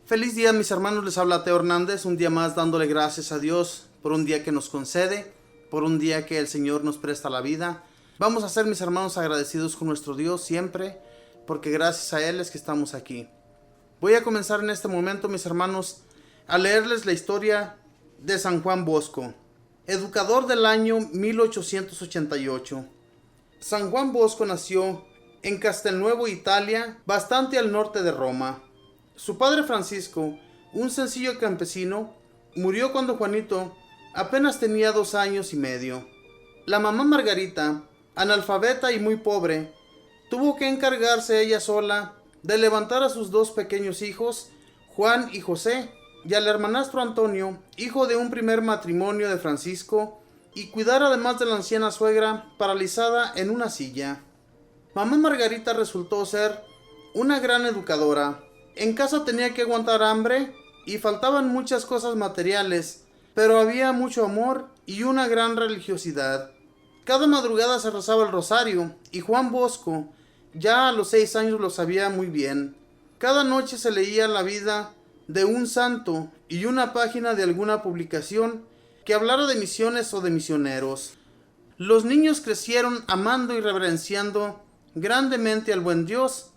Feliz día, mis hermanos, les habla Teo Hernández, un día más dándole gracias a Dios por un día que nos concede, por un día que el Señor nos presta la vida. Vamos a ser, mis hermanos, agradecidos con nuestro Dios siempre, porque gracias a Él es que estamos aquí. Voy a comenzar en este momento, mis hermanos, a leerles la historia de San Juan Bosco, educador del año 1888. San Juan Bosco nació en Castelnuovo, Italia, bastante al norte de Roma. Su padre Francisco, un sencillo campesino, murió cuando Juanito apenas tenía 2 años y medio. La mamá Margarita, analfabeta y muy pobre, tuvo que encargarse ella sola de levantar a sus 2 pequeños hijos, Juan y José, y al hermanastro Antonio, hijo de un primer matrimonio de Francisco, y cuidar además de la anciana suegra paralizada en una silla. Mamá Margarita resultó ser una gran educadora. En casa tenía que aguantar hambre y faltaban muchas cosas materiales, pero había mucho amor y una gran religiosidad. Cada madrugada se rezaba el rosario y Juan Bosco, ya a los 6 años, lo sabía muy bien. Cada noche se leía la vida de un santo y una página de alguna publicación que hablara de misiones o de misioneros. Los niños crecieron amando y reverenciando grandemente al buen Dios.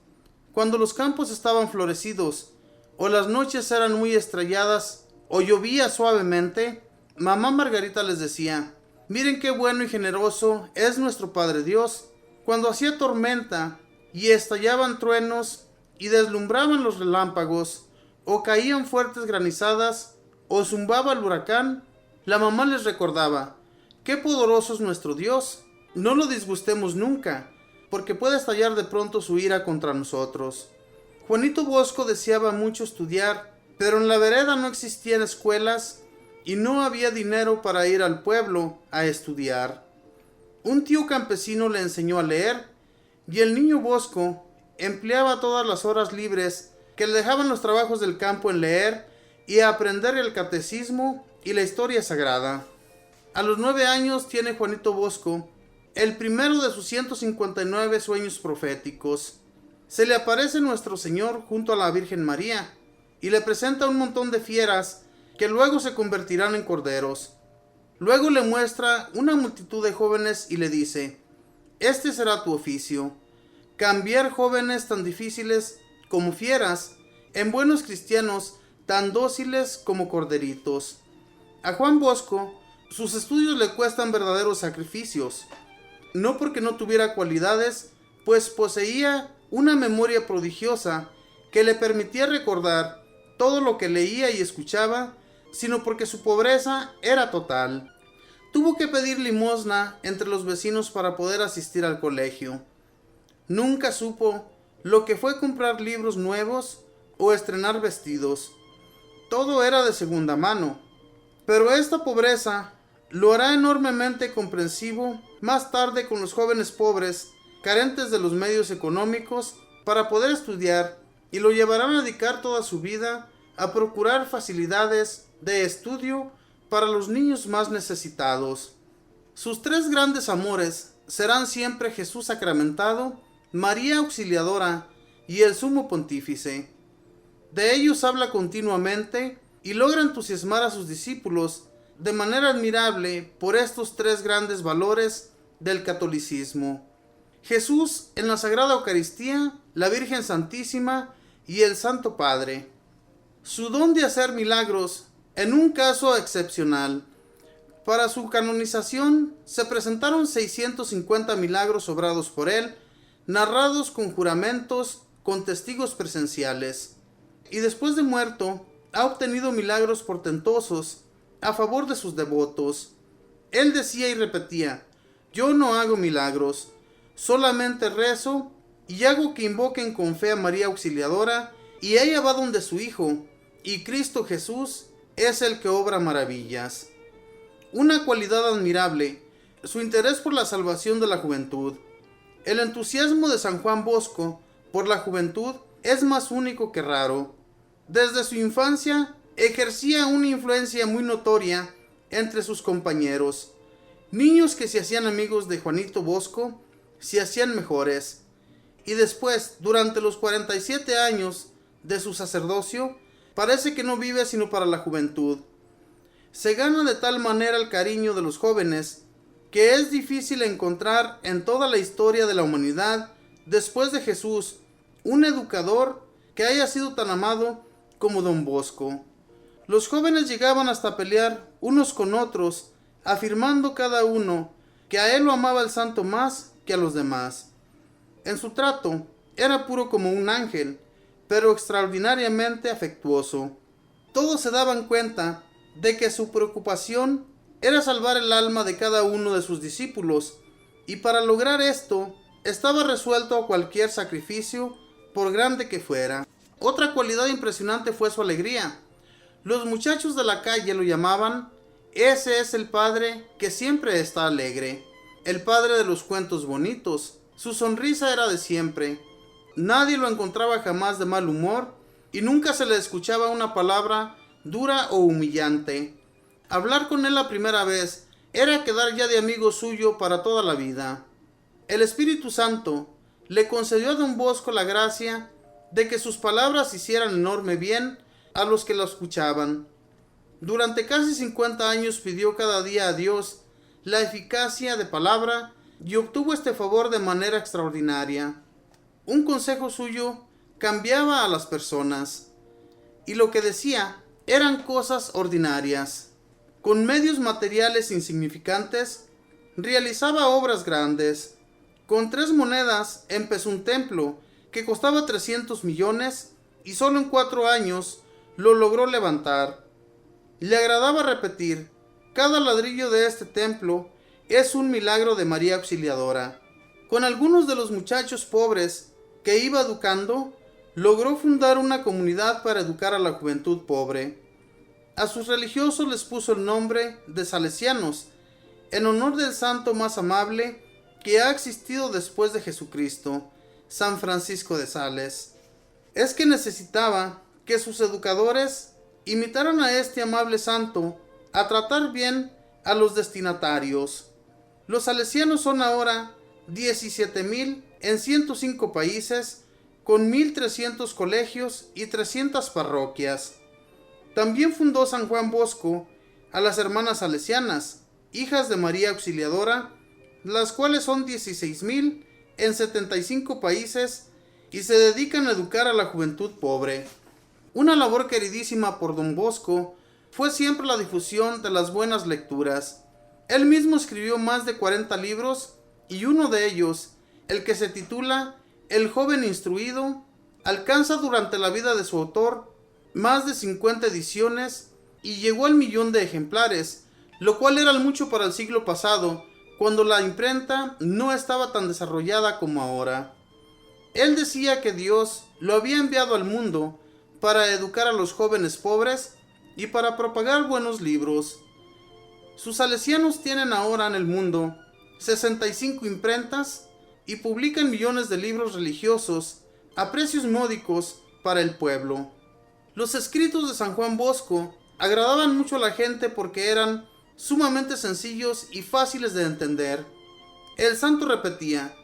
Cuando los campos estaban florecidos, o las noches eran muy estrelladas, o llovía suavemente, mamá Margarita les decía: miren qué bueno y generoso es nuestro Padre Dios. Cuando hacía tormenta, y estallaban truenos, y deslumbraban los relámpagos, o caían fuertes granizadas, o zumbaba el huracán, la mamá les recordaba: qué poderoso es nuestro Dios, no lo disgustemos nunca, porque puede estallar de pronto su ira contra nosotros. Juanito Bosco deseaba mucho estudiar, pero en la vereda no existían escuelas y no había dinero para ir al pueblo a estudiar. Un tío campesino le enseñó a leer, y el niño Bosco empleaba todas las horas libres que le dejaban los trabajos del campo en leer y a aprender el catecismo y la historia sagrada. A los 9 años tiene Juanito Bosco el primero de sus 159 sueños proféticos. Se le aparece nuestro Señor junto a la Virgen María y le presenta un montón de fieras que luego se convertirán en corderos. Luego le muestra una multitud de jóvenes y le dice: este será tu oficio, cambiar jóvenes tan difíciles como fieras en buenos cristianos tan dóciles como corderitos. A Juan Bosco sus estudios le cuestan verdaderos sacrificios, no porque no tuviera cualidades, pues poseía una memoria prodigiosa que le permitía recordar todo lo que leía y escuchaba, sino porque su pobreza era total. Tuvo que pedir limosna entre los vecinos para poder asistir al colegio. Nunca supo lo que fue comprar libros nuevos o estrenar vestidos. Todo era de segunda mano. Pero esta pobreza lo hará enormemente comprensivo más tarde con los jóvenes pobres, carentes de los medios económicos para poder estudiar, y lo llevarán a dedicar toda su vida a procurar facilidades de estudio para los niños más necesitados. Sus 3 grandes amores serán siempre Jesús sacramentado, María Auxiliadora y el Sumo Pontífice. De ellos habla continuamente y logra entusiasmar a sus discípulos de manera admirable por estos 3 grandes valores del catolicismo: Jesús en la Sagrada Eucaristía, la Virgen Santísima y el Santo Padre. Su don de hacer milagros en un caso excepcional. Para su canonización se presentaron 650 milagros obrados por él, narrados con juramentos, con testigos presenciales. Y después de muerto, ha obtenido milagros portentosos a favor de sus devotos. Él decía y repetía: yo no hago milagros, solamente rezo y hago que invoquen con fe a María Auxiliadora, y ella va donde su Hijo, y Cristo Jesús es el que obra maravillas. Una cualidad admirable, su interés por la salvación de la juventud. El entusiasmo de San Juan Bosco por la juventud es más único que raro. Desde su infancia ejercía una influencia muy notoria entre sus compañeros. Niños que se hacían amigos de Juanito Bosco se hacían mejores, y después, durante los 47 años de su sacerdocio, parece que no vive sino para la juventud. Se gana de tal manera el cariño de los jóvenes que es difícil encontrar en toda la historia de la humanidad, después de Jesús, un educador que haya sido tan amado como Don Bosco. Los jóvenes llegaban hasta pelear unos con otros, afirmando cada uno que a él lo amaba el santo más que a los demás. En su trato era puro como un ángel, pero extraordinariamente afectuoso. Todos se daban cuenta de que su preocupación era salvar el alma de cada uno de sus discípulos, y para lograr esto estaba resuelto a cualquier sacrificio, por grande que fuera. Otra cualidad impresionante fue su alegría. Los muchachos de la calle lo llamaban: ese es el padre que siempre está alegre, el padre de los cuentos bonitos. Su sonrisa era de siempre. Nadie lo encontraba jamás de mal humor y nunca se le escuchaba una palabra dura o humillante. Hablar con él la primera vez era quedar ya de amigo suyo para toda la vida. El Espíritu Santo le concedió a Don Bosco la gracia de que sus palabras hicieran enorme bien a los que lo escuchaban. Durante casi 50 años pidió cada día a Dios la eficacia de palabra y obtuvo este favor de manera extraordinaria. Un consejo suyo cambiaba a las personas, y lo que decía eran cosas ordinarias. Con medios materiales insignificantes, realizaba obras grandes. Con 3 monedas empezó un templo que costaba 300 millones y solo en 4 años lo logró levantar. Le agradaba repetir: cada ladrillo de este templo es un milagro de María Auxiliadora. Con algunos de los muchachos pobres que iba educando, logró fundar una comunidad para educar a la juventud pobre. A sus religiosos les puso el nombre de salesianos, en honor del santo más amable que ha existido después de Jesucristo, San Francisco de Sales. Es que necesitaba que sus educadores imitaran a este amable santo a tratar bien a los destinatarios. Los salesianos son ahora 17,000 en 105 países, con 1,300 colegios y 300 parroquias. También fundó San Juan Bosco a las hermanas salesianas, hijas de María Auxiliadora, las cuales son 16,000 en 75 países y se dedican a educar a la juventud pobre. Una labor queridísima por Don Bosco fue siempre la difusión de las buenas lecturas. Él mismo escribió más de 40 libros y uno de ellos, el que se titula El joven instruido, alcanza durante la vida de su autor más de 50 ediciones y llegó al 1,000,000 de ejemplares, lo cual era mucho para el siglo pasado, cuando la imprenta no estaba tan desarrollada como ahora. Él decía que Dios lo había enviado al mundo para educar a los jóvenes pobres y para propagar buenos libros. Sus salesianos tienen ahora en el mundo 65 imprentas y publican millones de libros religiosos a precios módicos para el pueblo. Los escritos de San Juan Bosco agradaban mucho a la gente porque eran sumamente sencillos y fáciles de entender. El santo repetía: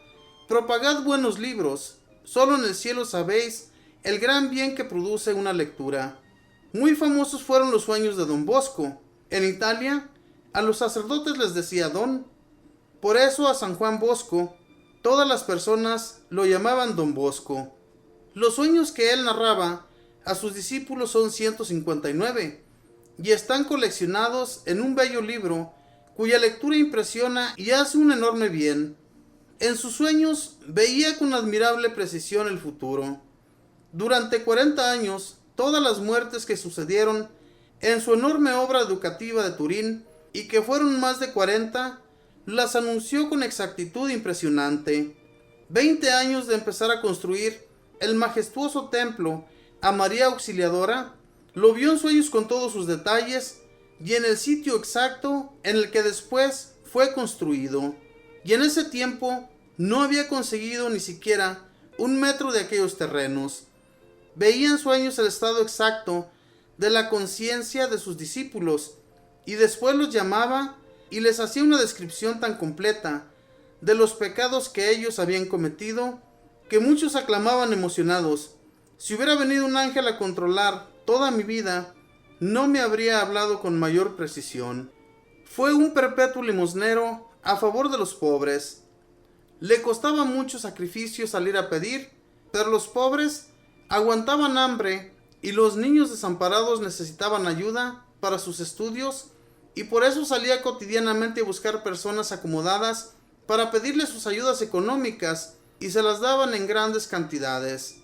propagad buenos libros, solo en el cielo sabéis el gran bien que produce una lectura. Muy famosos fueron los sueños de Don Bosco. En Italia, a los sacerdotes les decía Don. Por eso a San Juan Bosco todas las personas lo llamaban Don Bosco. Los sueños que él narraba a sus discípulos son 159 y están coleccionados en un bello libro cuya lectura impresiona y hace un enorme bien. En sus sueños veía con admirable precisión el futuro. Durante 40 años, todas las muertes que sucedieron en su enorme obra educativa de Turín, y que fueron más de 40, las anunció con exactitud impresionante. 20 años de empezar a construir el majestuoso templo a María Auxiliadora, lo vio en sueños con todos sus detalles y en el sitio exacto en el que después fue construido. Y en ese tiempo no había conseguido ni siquiera 1 metro de aquellos terrenos. Veía en sueños el estado exacto de la conciencia de sus discípulos y después los llamaba y les hacía una descripción tan completa de los pecados que ellos habían cometido que muchos aclamaban emocionados: si hubiera venido un ángel a controlar toda mi vida, no me habría hablado con mayor precisión. Fue un perpetuo limosnero a favor de los pobres. Le costaba mucho sacrificio salir a pedir, pero los pobres aguantaban hambre y los niños desamparados necesitaban ayuda para sus estudios, y por eso salía cotidianamente a buscar personas acomodadas para pedirles sus ayudas económicas, y se las daban en grandes cantidades.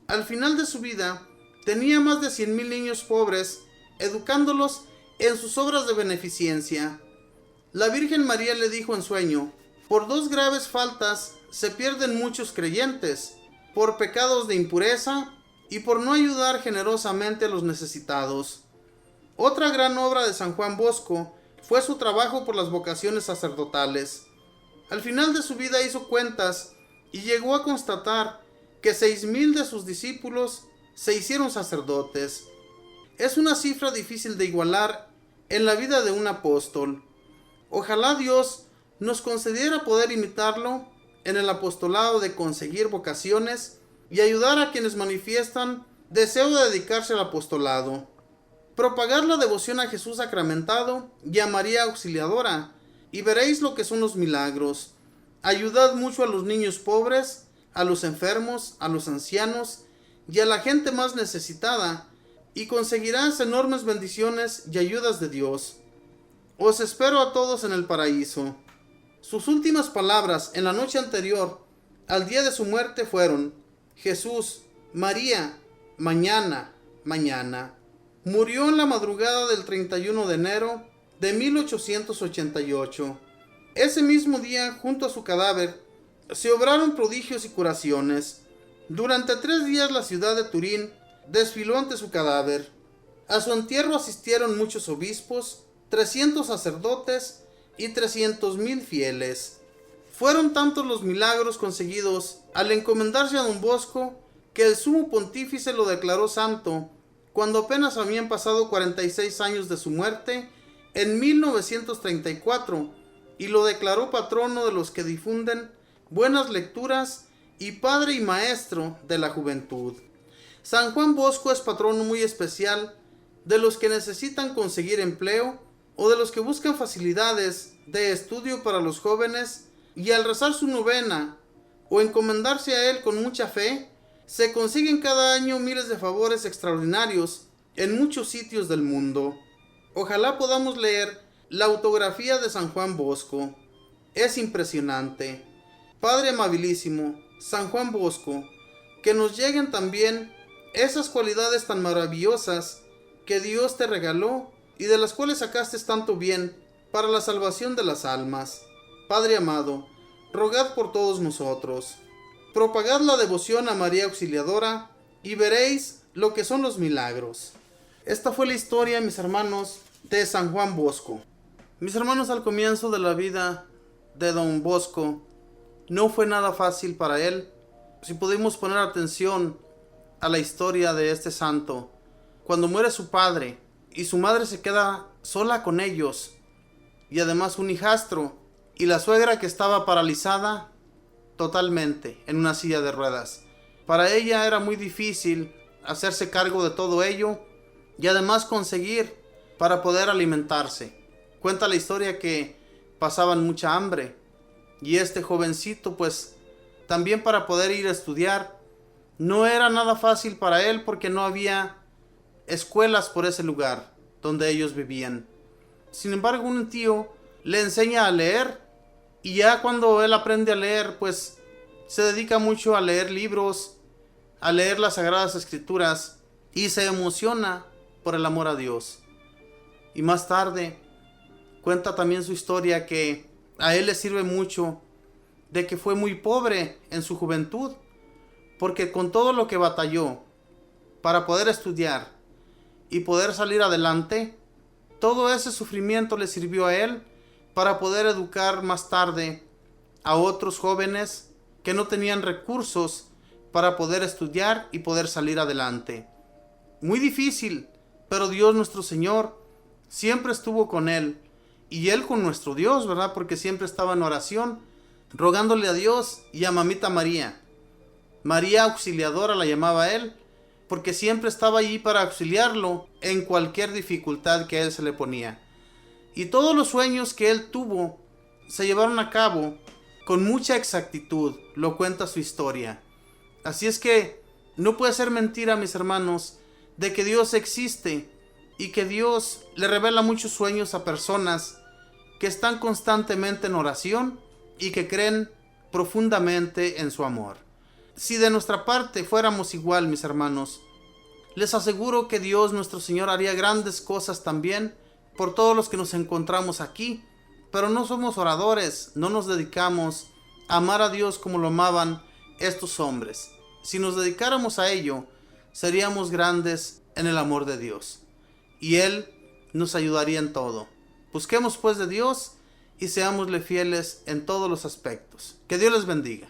Al final de su vida, tenía más de 100,000 niños pobres, educándolos en sus obras de beneficencia. La Virgen María le dijo en sueño: por 2 graves faltas se pierden muchos creyentes, por pecados de impureza y por no ayudar generosamente a los necesitados. Otra gran obra de San Juan Bosco fue su trabajo por las vocaciones sacerdotales. Al final de su vida hizo cuentas y llegó a constatar que 6,000 de sus discípulos se hicieron sacerdotes. Es una cifra difícil de igualar en la vida de un apóstol. Ojalá Dios nos concediera poder imitarlo en el apostolado de conseguir vocaciones y ayudar a quienes manifiestan deseo de dedicarse al apostolado. Propagar la devoción a Jesús sacramentado y a María Auxiliadora, y veréis lo que son los milagros. Ayudad mucho a los niños pobres, a los enfermos, a los ancianos y a la gente más necesitada, y conseguirás enormes bendiciones y ayudas de Dios. Os espero a todos en el paraíso. Sus últimas palabras en la noche anterior al día de su muerte fueron: Jesús, María, mañana, mañana. Murió en la madrugada del 31 de enero de 1888. Ese mismo día, junto a su cadáver, se obraron prodigios y curaciones. Durante 3 días la ciudad de Turín desfiló ante su cadáver. A su entierro asistieron muchos obispos, 300 sacerdotes y 300,000 fieles. Fueron tantos los milagros conseguidos al encomendarse a don Bosco que el sumo pontífice lo declaró santo cuando apenas habían pasado 46 años de su muerte en 1934, y lo declaró patrono de los que difunden buenas lecturas y padre y maestro de la juventud. San Juan Bosco es patrono muy especial de los que necesitan conseguir empleo o de los que buscan facilidades de estudio para los jóvenes, y al rezar su novena o encomendarse a él con mucha fe, se consiguen cada año miles de favores extraordinarios en muchos sitios del mundo. Ojalá podamos leer la autografía de San Juan Bosco. Es impresionante. Padre amabilísimo, San Juan Bosco, que nos lleguen también esas cualidades tan maravillosas que Dios te regaló y de las cuales sacaste tanto bien para la salvación de las almas. Padre amado, rogad por todos nosotros. Propagad la devoción a María Auxiliadora y veréis lo que son los milagros. Esta fue la historia, mis hermanos, de San Juan Bosco. Mis hermanos, al comienzo de la vida de don Bosco no fue nada fácil para él. Si pudimos poner atención a la historia de este santo, cuando muere su padre y su madre se queda sola con ellos, y además un hijastro, y la suegra que estaba paralizada totalmente en una silla de ruedas. Para ella era muy difícil hacerse cargo de todo ello y además conseguir para poder alimentarse. Cuenta la historia que pasaban mucha hambre, y este jovencito pues también para poder ir a estudiar no era nada fácil para él, porque no había escuelas por ese lugar donde ellos vivían. Sin embargo, un tío le enseña a leer, y ya cuando él aprende a leer, pues se dedica mucho a leer libros, a leer las Sagradas Escrituras, y se emociona por el amor a Dios. Y más tarde cuenta también su historia, que a él le sirve mucho de que fue muy pobre en su juventud, porque con todo lo que batalló para poder estudiar y poder salir adelante, todo ese sufrimiento le sirvió a él para poder educar más tarde a otros jóvenes que no tenían recursos para poder estudiar y poder salir adelante. Muy difícil, pero Dios nuestro Señor siempre estuvo con él, y él con nuestro Dios, ¿verdad? Porque siempre estaba en oración, rogándole a Dios y a Mamita María. María Auxiliadora la llamaba él, porque siempre estaba allí para auxiliarlo en cualquier dificultad que a él se le ponía. Y todos los sueños que él tuvo se llevaron a cabo con mucha exactitud, lo cuenta su historia. Así es que no puede ser mentira, mis hermanos, de que Dios existe y que Dios le revela muchos sueños a personas que están constantemente en oración y que creen profundamente en su amor. Si de nuestra parte fuéramos igual, mis hermanos, les aseguro que Dios nuestro Señor haría grandes cosas también por todos los que nos encontramos aquí, pero no somos oradores, no nos dedicamos a amar a Dios como lo amaban estos hombres. Si nos dedicáramos a ello, seríamos grandes en el amor de Dios, y Él nos ayudaría en todo. Busquemos pues de Dios y seámosle fieles en todos los aspectos. Que Dios les bendiga.